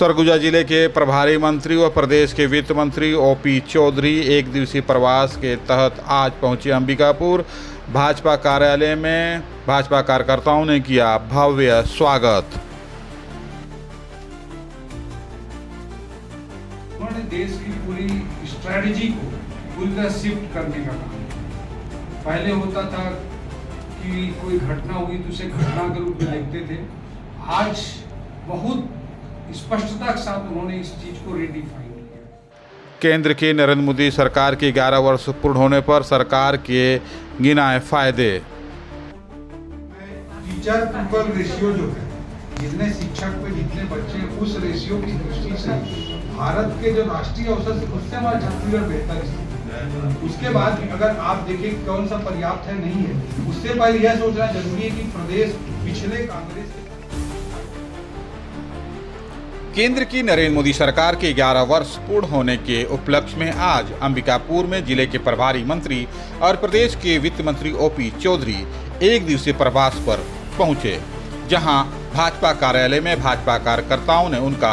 सरगुजा जिले के प्रभारी मंत्री व प्रदेश के वित्त मंत्री ओपी चौधरी एक दिवसीय प्रवास के तहत आज पहुंचे अंबिकापुर। भाजपा कार्यालय में भाजपा कार्यकर्ताओं ने किया भव्य स्वागत। उन्होंने देश की पूरी स्ट्रेटजी को पूरी तरह शिफ्ट करने का काम किया। पहले होता था कि कोई घटना हुई तो उसे घटना के रूप में देखते थे। आज बहुत स्पष्टता के साथ उन्होंने इस चीज को रिडिफाइन किया। केंद्र की नरेंद्र मोदी सरकार के 11 वर्ष पूर्ण होने पर सरकार के गिनाए फायदे। टीचर पीपल रेशियो जो है, जितने शिक्षक पे जितने बच्चे हैं, उस रेशियो की दृष्टि से भारत के जो राष्ट्रीय औसत से उससे हमारा छत्तीसगढ़ बेहतर है। उसके बाद अगर आप देखें कौन सा पर्याप्त है नहीं है, उससे पहले यह सोचना जरूरी है कि प्रदेश पिछले कांग्रेस केंद्र की नरेंद्र मोदी सरकार के 11 वर्ष पूर्ण होने के उपलक्ष्य में आज अंबिकापुर में जिले के प्रभारी मंत्री और प्रदेश के वित्त मंत्री ओपी चौधरी एक दिवसीय प्रवास पर पहुंचे, जहां भाजपा कार्यालय में भाजपा कार्यकर्ताओं ने उनका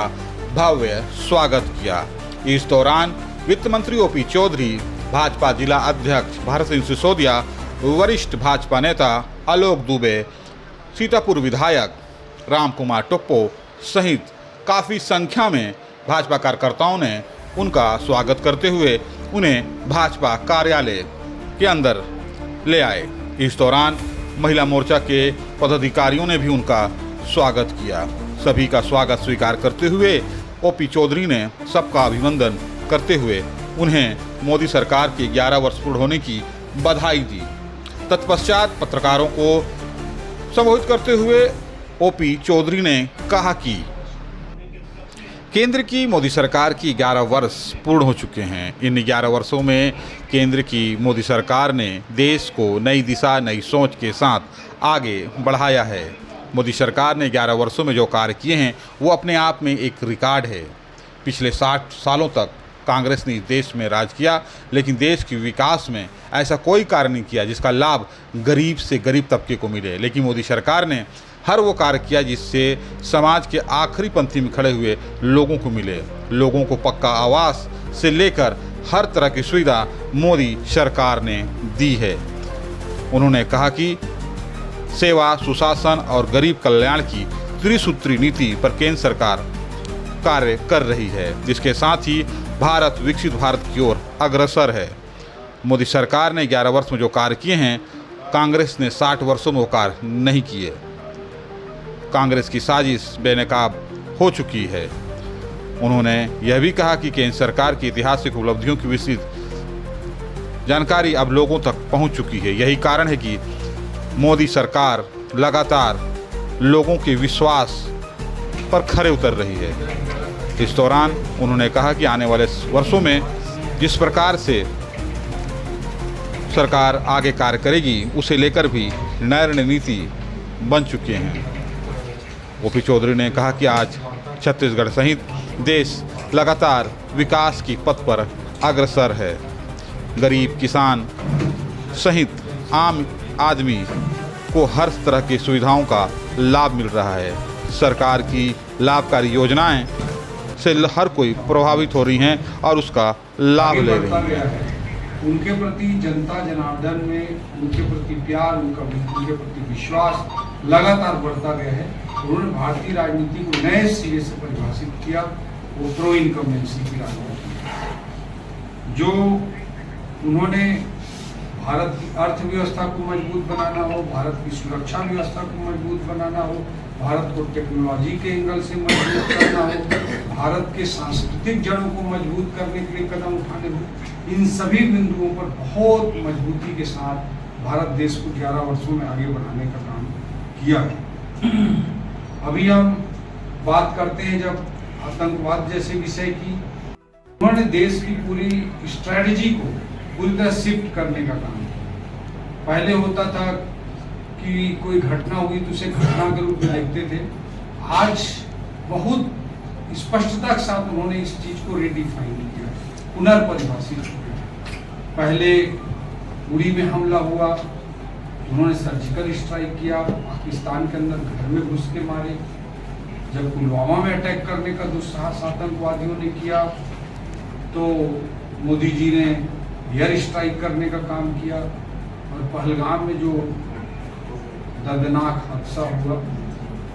भव्य स्वागत किया। इस दौरान वित्त मंत्री ओपी चौधरी, भाजपा जिला अध्यक्ष भरत सिंह सिसोदिया, वरिष्ठ भाजपा नेता आलोक दुबे, सीतापुर विधायक राम कुमार टोप्पो सहित काफ़ी संख्या में भाजपा कार्यकर्ताओं ने उनका स्वागत करते हुए उन्हें भाजपा कार्यालय के अंदर ले आए। इस दौरान महिला मोर्चा के पदाधिकारियों ने भी उनका स्वागत किया। सभी का स्वागत स्वीकार करते हुए ओपी चौधरी ने सबका अभिनंदन करते हुए उन्हें मोदी सरकार के 11 वर्ष पूर्ण होने की बधाई दी। तत्पश्चात पत्रकारों को संबोधित करते हुए ओपी चौधरी ने कहा कि केंद्र की मोदी सरकार की 11 वर्ष पूर्ण हो चुके हैं। इन 11 वर्षों में केंद्र की मोदी सरकार ने देश को नई दिशा, नई सोच के साथ आगे बढ़ाया है। मोदी सरकार ने 11 वर्षों में जो कार्य किए हैं वो अपने आप में एक रिकॉर्ड है। पिछले 60 सालों तक कांग्रेस ने इस देश में राज किया, लेकिन देश के विकास में ऐसा कोई कार्य नहीं किया जिसका लाभ गरीब से गरीब तबके को मिले। लेकिन मोदी सरकार ने हर वो कार्य किया जिससे समाज के आखिरी पंक्ति में खड़े हुए लोगों को मिले। लोगों को पक्का आवास से लेकर हर तरह की सुविधा मोदी सरकार ने दी है। उन्होंने कहा कि सेवा, सुशासन और गरीब कल्याण की त्रिसूत्री नीति पर केंद्र सरकार कार्य कर रही है, जिसके साथ ही भारत विकसित भारत की ओर अग्रसर है। मोदी सरकार ने 11 वर्ष में जो कार्य किए हैं, कांग्रेस ने 60 वर्षों में वो कार्य नहीं किए। कांग्रेस की साजिश बेनकाब हो चुकी है। उन्होंने यह भी कहा कि केंद्र सरकार की ऐतिहासिक उपलब्धियों की विस्तृत जानकारी अब लोगों तक पहुंच चुकी है। यही कारण है कि मोदी सरकार लगातार लोगों के विश्वास पर खरे उतर रही है। इस दौरान उन्होंने कहा कि आने वाले वर्षों में जिस प्रकार से सरकार आगे कार्य करेगी, उसे लेकर भी नई रणनीति बन चुके हैं। ओपी चौधरी ने कहा कि आज छत्तीसगढ़ सहित देश लगातार विकास की पथ पर अग्रसर है। गरीब, किसान सहित आम आदमी को हर तरह की सुविधाओं का लाभ मिल रहा है। सरकार की लाभकारी योजनाएं से हर कोई प्रभावित हो रही हैं और उसका लाभ ले रही है। उनके प्रति जनता जनार्दन में उनके प्रति प्यार, उनके प्रति विश्वास लगातार बढ़ता गया है। उन्होंने भारतीय राजनीति को नए सिरे से परिभाषित किया। वो प्रो इनकम्बेंसी की राजनीति, जो उन्होंने भारत की अर्थव्यवस्था को मजबूत बनाना हो, भारत की सुरक्षा व्यवस्था को मजबूत बनाना हो, भारत को टेक्नोलॉजी के एंगल से मजबूत करना हो, भारत के सांस्कृतिक जड़ों को मजबूत करने के लिए कदम उठाने हो, इन सभी बिंदुओं पर बहुत मजबूती के साथ भारत देश को 11 वर्षों में आगे बढ़ाने का काम किया है। अभी हम बात करते हैं जब आतंकवाद जैसे विषय की, उन्होंने देश की पूरी स्ट्रेटजी को पूरी तरह शिफ्ट करने का काम किया। पहले होता था कि कोई घटना हुई तो उसे घटना के रूप में देखते थे। आज बहुत स्पष्टता के साथ उन्होंने इस चीज को रिडिफाइन किया, पुनर्परिभाषित किया। पहले उड़ी में हमला हुआ, उन्होंने सर्जिकल स्ट्राइक किया, पाकिस्तान के अंदर घर में घुस के मारे। जब पुलवामा में अटैक करने का दुस्साहस आतंकवादियों ने किया तो मोदी जी ने एयर स्ट्राइक करने का काम किया, और पहलगाम में जो दर्दनाक हादसा हुआ,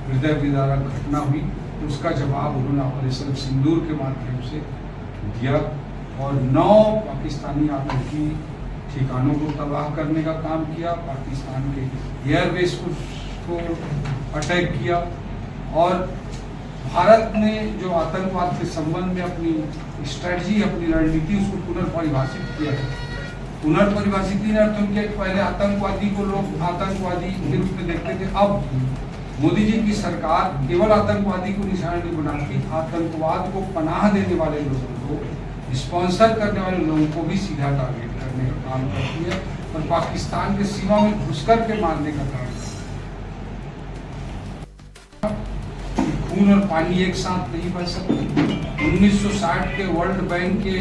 हृदय विदारक घटना हुई, उसका जवाब उन्होंने ऑपरेशन सिंदूर के माध्यम से दिया और 9 पाकिस्तानी आतंकी ठिकानों को तबाह करने का काम किया, पाकिस्तान के एयरबेस को अटैक किया। और भारत ने जो आतंकवाद के संबंध में अपनी स्ट्रेटजी, अपनी रणनीति, उसको पुनर्परिभाषित किया है। पुनर्परिभाषित इन अर्थों के पहले आतंकवादी को लोग आतंकवादी के रूप में देखते थे, अब मोदी जी की सरकार केवल आतंकवादी को निशाना नहीं बनाती, आतंकवाद को पनाह देने वाले लोगों को, स्पॉन्सर करने वाले लोगों को भी सीधा टारगेट करने का काम करती है और पाकिस्तान के सीमा में घुसकर के मारने का काम करती है। खून और पानी एक साथ नहीं बह सकते। 1960 के वर्ल्ड बैंक के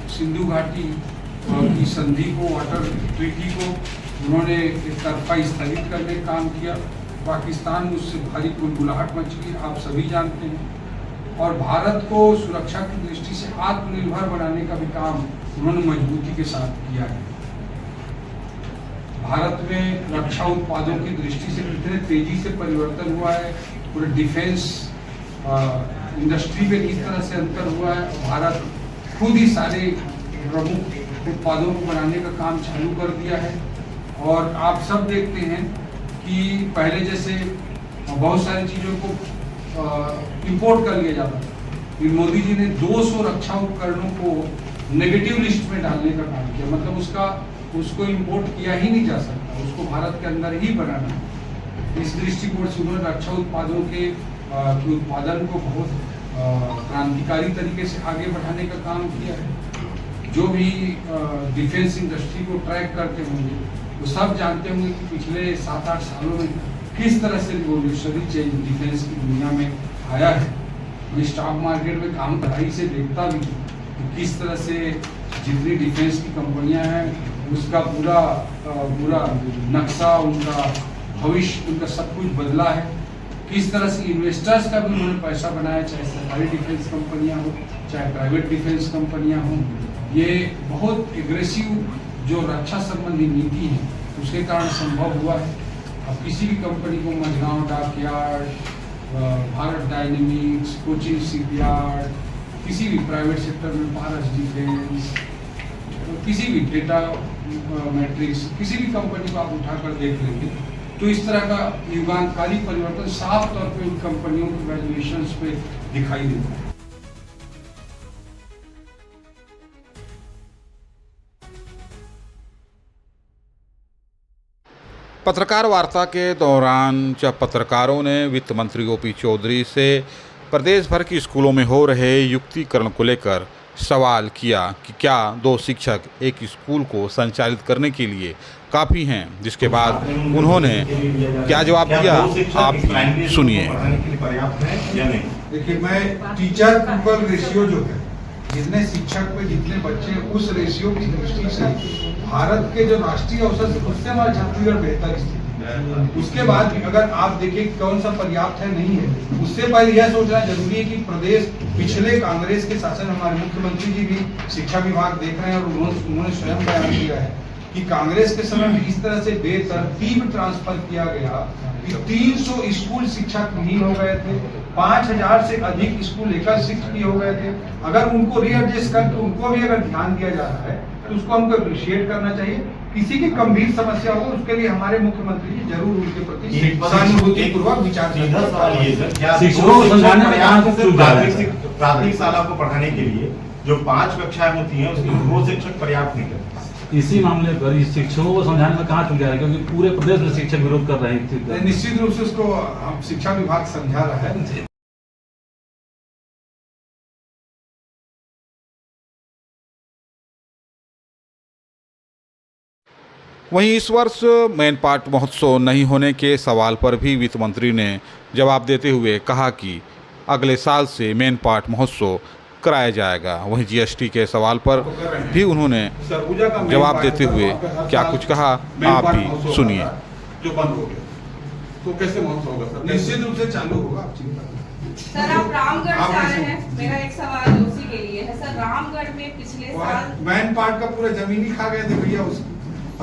सिंधु घाटी की संधि को, वाटर ट्रीटी को उन्होंने एक तरफा स्थगित करने का काम किया। पाकिस्तान में उससे भारी कुलबुलाहट मच गई, आप सभी जानते हैं। और भारत को सुरक्षा की दृष्टि से आत्मनिर्भर बनाने का भी काम उन्होंने मजबूती के साथ किया है। भारत में रक्षा उत्पादों की दृष्टि से कितने तेजी से परिवर्तन हुआ है, पूरे डिफेंस इंडस्ट्री पे किस तरह से अंतर हुआ है। भारत खुद ही सारे प्रमुख उत्पादों को बनाने का काम चालू कर दिया है। और आप सब देखते हैं कि पहले जैसे बहुत सारी चीज़ों को इंपोर्ट कर लिया जाता था, फिर मोदी जी ने 200 रक्षा उपकरणों को नेगेटिव लिस्ट में डालने का काम किया। मतलब उसको इंपोर्ट किया ही नहीं जा सकता, उसको भारत के अंदर ही बनाना है। इस दृष्टिकोण से उन्होंने रक्षा उत्पादों के उत्पादन को बहुत क्रांतिकारी तरीके से आगे बढ़ाने का काम किया है। जो भी डिफेंस इंडस्ट्री को ट्रैक करते होंगे वो सब जानते होंगे कि पिछले 7-8 सालों में किस तरह से रिवोल्यूशनरी चेंज डिफेंस की दुनिया में आया है। मैं स्टॉक मार्केट में काम गहराई से देखता भी हूँ कि किस तरह से जितनी डिफेंस की कंपनियां हैं उसका पूरा नक्शा, उनका भविष्य, उनका सब कुछ बदला है। किस तरह से इन्वेस्टर्स का भी उन्होंने पैसा बनाया, चाहे सरकारी डिफेंस कंपनियां हो, चाहे प्राइवेट डिफेंस कंपनियां हों। ये बहुत एग्रेसिव जो रक्षा संबंधी नीति है उसके कारण संभव हुआ है। अब किसी भी कंपनी को Mazagon Dockyard, Bharat Dynamics, Cochin Shipyard, किसी भी प्राइवेट सेक्टर में पारस डिफेंस, किसी भी डेटा मैट्रिक्स, किसी भी कंपनी को आप उठाकर देख लेंगे तो इस तरह का युगांतकारी परिवर्तन साफ तौर पे इन कंपनियों के वैल्यूएशंस पे दिखाई देता है। पत्रकार वार्ता के दौरान जब पत्रकारों ने वित्त मंत्री ओपी चौधरी से प्रदेश भर के स्कूलों में हो रहे युक्तिकरण को लेकर सवाल किया कि क्या 2 शिक्षक एक स्कूल को संचालित करने के लिए काफ़ी हैं, जिसके बाद उन्होंने क्या जवाब दिया आप भी सुनिए। देखिए, मैं टीचर पीपल रेशियो जो है, जितने शिक्षक पे जितने बच्चे, उस रेशियो की दृष्टि से भारत के जो राष्ट्रीय औसत से उससे हमारा छत्तीसगढ़ बेहतर स्थिति। उसके बाद अगर आप देखिए कौन सा पर्याप्त है नहीं है, उससे पहले यह सोचना जरूरी है कि प्रदेश पिछले कांग्रेस के शासन, हमारे मुख्यमंत्री जी भी शिक्षा विभाग देख रहे हैं और उन्होंने स्वयं बयान दिया है कि कांग्रेस के समय में इस तरह से बेतरतीब ट्रांसफर किया गया कि 300 स्कूल शिक्षक नहीं हो गए थे, 5000 से अधिक स्कूल एकल शिक्षक हो गए थे। अगर उनको रीएडजस्ट करके उनको भी अगर ध्यान दिया जा रहा है तो उसको हमको अप्रिशिएट करना चाहिए। किसी की गंभीर समस्या हो उसके लिए हमारे मुख्यमंत्री जी जरूर उनके प्रति सहानुभूतिपूर्वक विचार प्राथमिक शाला को पढ़ाने के लिए जो 5 कक्षाएं होती हैं उसके 2 शिक्षक पर्याप्त नहीं करते। इसी मामले पर शिक्षकों को समझाने में कहाँ चुक जाएगा, क्योंकि पूरे प्रदेश में शिक्षक विरोध कर रहे हैं। निश्चित रूप से उसको हम शिक्षा विभाग समझा रहा है। वहीं इस वर्ष मैनपाट महोत्सव नहीं होने के सवाल पर भी वित्त मंत्री ने जवाब देते हुए कहा कि अगले साल से मैनपाट महोत्सव कराया जाएगा। वहीं जीएसटी के सवाल पर भी उन्होंने जवाब देते हुए क्या कुछ कहा आप भी सुनिए। जो बंद हो गया, तो कैसे महोत्सव होगा सर? निश्चित रूप से चालू होगा, आप चिंता न करें। सर आप रामगढ़ से आ रहे हैं, मेरा एक सवाल उसी के लिए है। सर रामगढ़ में पिछले साल मैन पार्ट का पूरा जमीन ही खा गए थे भैया उसको,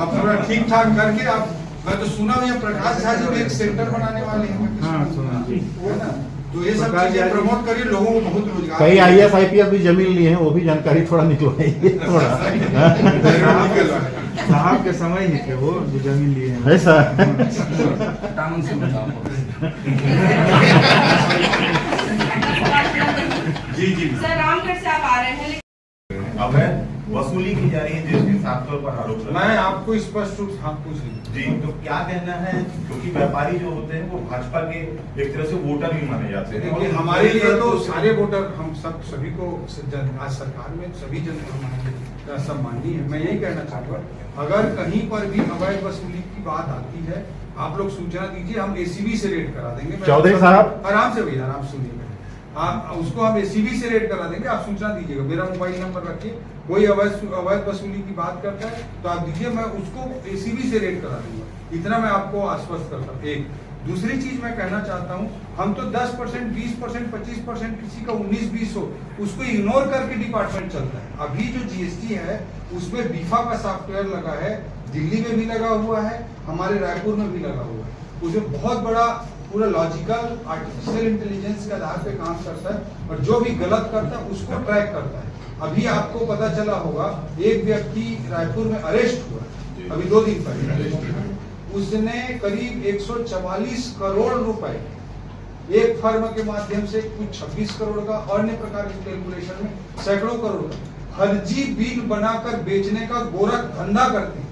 अब पूरा ठीक ठाक करके आप, मैं तो सुना भैया प्रकाश झा जी भी एक सेंटर बनाने वाले हैं। हाँ, सुना। वो है ना, तो ये सब चीजें प्रमोट करिए, लोगों को बहुत रोजगार। कई IAS IPS भी जमीन लिए हैं, वो भी जानकारी थोड़ा निकलवाइए थोड़ा। साहब के समय ही थे वो जो जमीन लिए हैं। ऐसा जी सर रामगढ़ से आप आ रहे हैं, अब है वसूली की जा रही है जिसके साफ तौर पर आरोप लगा। मैं आपको स्पष्ट रूप से हाँ पूछ लीजिए जी, तो क्या कहना है, क्योंकि व्यापारी जो होते हैं वो भाजपा के एक तरह से वोटर भी माने जाते हैं। देखिए हमारे लिए तो सारे वोटर, हम सब सभी को आज सरकार में सभी जनता हमारे लिए सम्मानी है। मैं यही कहना चाहूँगा, अगर कहीं पर भी अवैध वसूली की बात आती है, आप लोग सूचना दीजिए, हम ACB से रेड करा देंगे। चौधरी साहब आराम से भैया, आराम सुनिए, आप उसको हम ACB से रेड करा देंगे। आप सूचना दीजिएगा, मेरा मोबाइल नंबर रखिए, कोई अवैध वसूली की बात करता है तो आप दीजिए, मैं उसको ACB से रेड करा दूंगा। इतना मैं आपको आश्वस्त करता हूँ। एक दूसरी चीज मैं कहना चाहता हूँ, हम तो 10%, 20%, 25%, किसी का 19-20 हो, उसको इग्नोर करके डिपार्टमेंट चलता है। अभी जो GST है उसमें बीफा का सॉफ्टवेयर लगा है, दिल्ली में भी लगा हुआ है, हमारे रायपुर में भी लगा हुआ है। उसमें बहुत बड़ा पूरा लॉजिकल आर्टिफिशियल इंटेलिजेंस के आधार पे काम करता है, और जो भी गलत करता है उसको ट्रैक करता है। अभी आपको पता चला होगा, एक व्यक्ति रायपुर में अरेस्ट हुआ, अभी 2 दिन पहले, उसने करीब 144 करोड़ रुपए एक फर्म के माध्यम से, कुछ 26 करोड़ का, अन्य प्रकार के कैलकुलेशन में सैकड़ों करोड़ का फर्जी बिल बनाकर बेचने का गोरख धंधा करते हैं।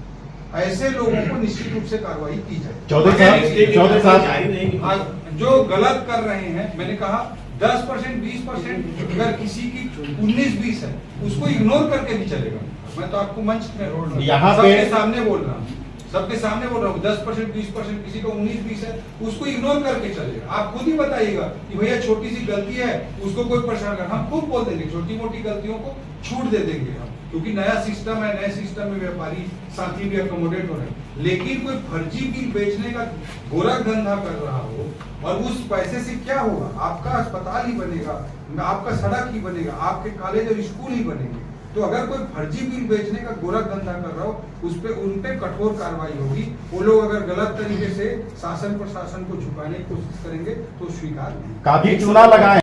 ऐसे लोगों को निश्चित रूप से कार्रवाई की जाए। चौधरी साहब जो गलत कर रहे हैं, मैंने कहा 10%, 20%, अगर किसी की 19-20 है, उसको इग्नोर करके भी चलेगा। मैं तो आपको मंच में यहाँ पे सबके सामने बोल रहा हूँ, सबके सामने बोल रहा हूँ, 10%, 20%, किसी का 19-20 है, उसको इग्नोर करके चलेगा। आप खुद ही बताइएगा कि भैया छोटी सी गलती है, उसको कोई परेशान कर, हम खुद बोल देंगे, छोटी मोटी गलतियों को छूट दे देंगे हम, क्योंकि नया सिस्टम है, नए सिस्टम में व्यापारी साथी भी अकोमोडेट हो रहे हैं। लेकिन कोई फर्जी बिल बेचने का गोरख धंधा कर रहा हो, और उस पैसे से क्या होगा, आपका अस्पताल ही बनेगा, आपका सड़क ही बनेगा, आपके कॉलेज और स्कूल ही बनेंगे। तो अगर कोई फर्जी बिल बेचने का गोरख धंधा कर रहा हो, उन पे कठोर कार्रवाई होगी। वो लोग अगर गलत तरीके से शासन प्रशासन को झुकाने की कोशिश करेंगे तो स्वीकार नहीं। काफी चूना लगाए।